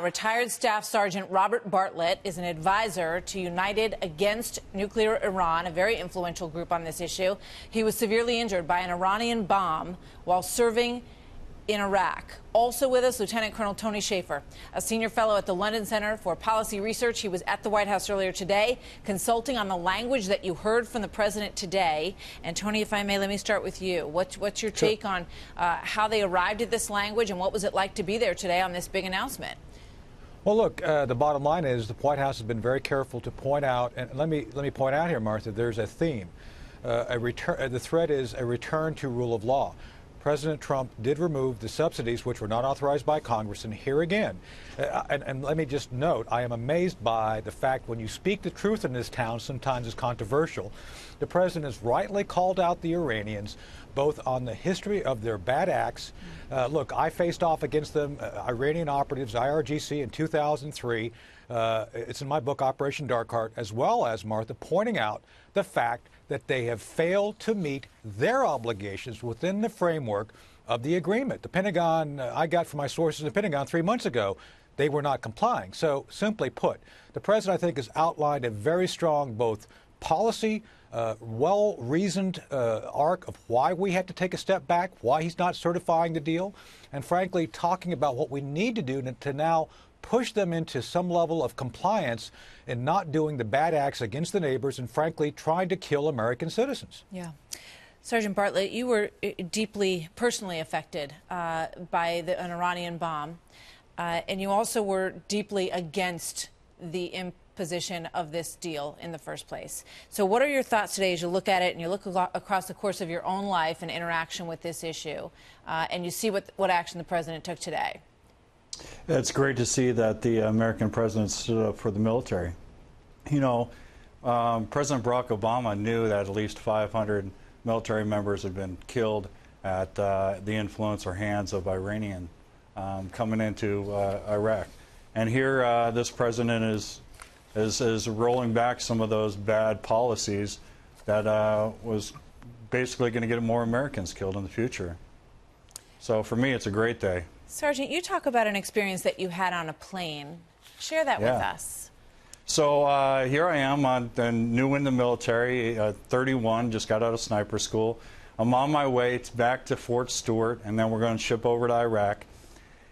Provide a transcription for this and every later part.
Retired Staff Sergeant Robert Bartlett is an advisor to United Against Nuclear Iran, a very influential group on this issue. He was severely injured by an Iranian bomb while serving in Iraq. Also with us, Lieutenant Colonel Tony Shaffer, a senior fellow at the London Center for Policy Research. He was at the White House earlier today, consulting on the language that you heard from the president today. And Tony, if I may, let me start with you. What's your take on how they arrived at this language, and what was it like to be there today on this big announcement? Well, look, the bottom line is the White House has been very careful to point out, and let me point out here, Martha, there's a theme. The threat is a return to rule of law. President Trump did remove the subsidies which were not authorized by Congress, and here again, and let me just note, I am amazed by the fact when you speak the truth in this town, sometimes it's controversial. The president has rightly called out the Iranians, both on the history of their bad acts. Look, I faced off against them, Iranian operatives, IRGC, in 2003. It's in my book, Operation Dark Heart, as well as, Martha, pointing out the fact that they have failed to meet their obligations within the framework of the agreement. The Pentagon, I got from my sources in the Pentagon 3 months ago, they were not complying. So, simply put, the president, I think, has outlined a very strong both policy, well-reasoned arc of why we had to take a step back, why he's not certifying the deal, and frankly, talking about what we need to do to now push them into some level of compliance and not doing the bad acts against the neighbors and, frankly, trying to kill American citizens. Yeah. Sergeant Bartlett, you were deeply personally affected by an Iranian bomb, and you also were deeply against the imposition of this deal in the first place. So what are your thoughts today as you look at it and you look across the course of your own life and interaction with this issue, and you see what action the president took today? It's great to see that the American president stood up for the military. You know, President Barack Obama knew that at least 500 military members had been killed at the influence or hands of Iranian coming into Iraq. And here this president is rolling back some of those bad policies that was basically going to get more Americans killed in the future. So for me, it's a great day. Sergeant, you talk about an experience that you had on a plane. Share that with us. So here I am, new in the military, 31, just got out of sniper school. I'm on my way back to Fort Stewart, and then we're going to ship over to Iraq.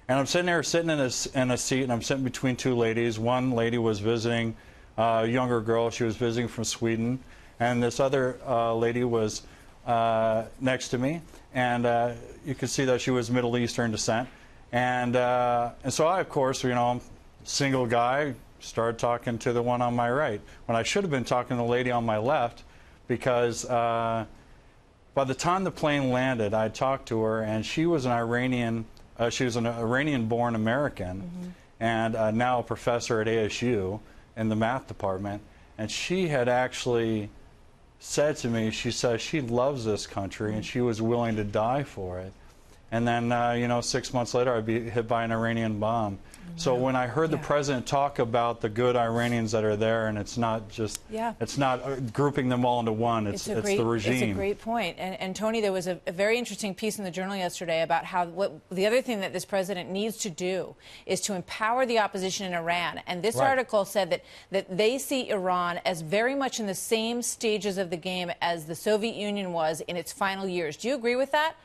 And I'm sitting there, in a seat, and I'm sitting between two ladies. One lady was visiting, a younger girl. She was visiting from Sweden. And this other lady was next to me. And you could see that she was Middle Eastern descent. And so I, of course, you know, I'm a single guy, started talking to the one on my right, when I should have been talking to the lady on my left, because by the time the plane landed, I talked to her, and she was an Iranian, Iranian-born American, and now a professor at ASU in the math department. And she had actually said to me, she says she loves this country, and she was willing to die for it. And then, you know, 6 months later, I'd be hit by an Iranian bomb. Wow. So when I heard the president talk about the good Iranians that are there, and it's not just, it's not grouping them all into one, it's the regime. It's a great point. And Tony, there was a very interesting piece in the Journal yesterday about how the other thing that this president needs to do is to empower the opposition in Iran. And this article said that they see Iran as very much in the same stages of the game as the Soviet Union was in its final years. Do you agree with that?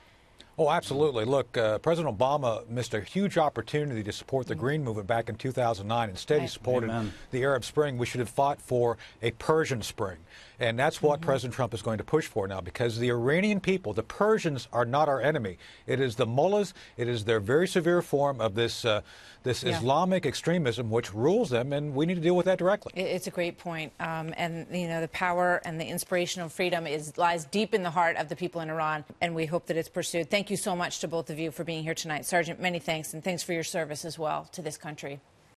Oh, absolutely. Look, President Obama missed a huge opportunity to support the Green Movement back in 2009. Instead, he supported the Arab Spring. We should have fought for a Persian Spring. And that's what President Trump is going to push for now, because the Iranian people, the Persians, are not our enemy. It is the mullahs. It is their very severe form of this Islamic extremism which rules them, and we need to deal with that directly. It's a great point. And, you know, the power and the inspiration of freedom lies deep in the heart of the people in Iran, and we hope that it's pursued. Thank you so much to both of you for being here tonight. Sergeant, many thanks, and thanks for your service as well to this country.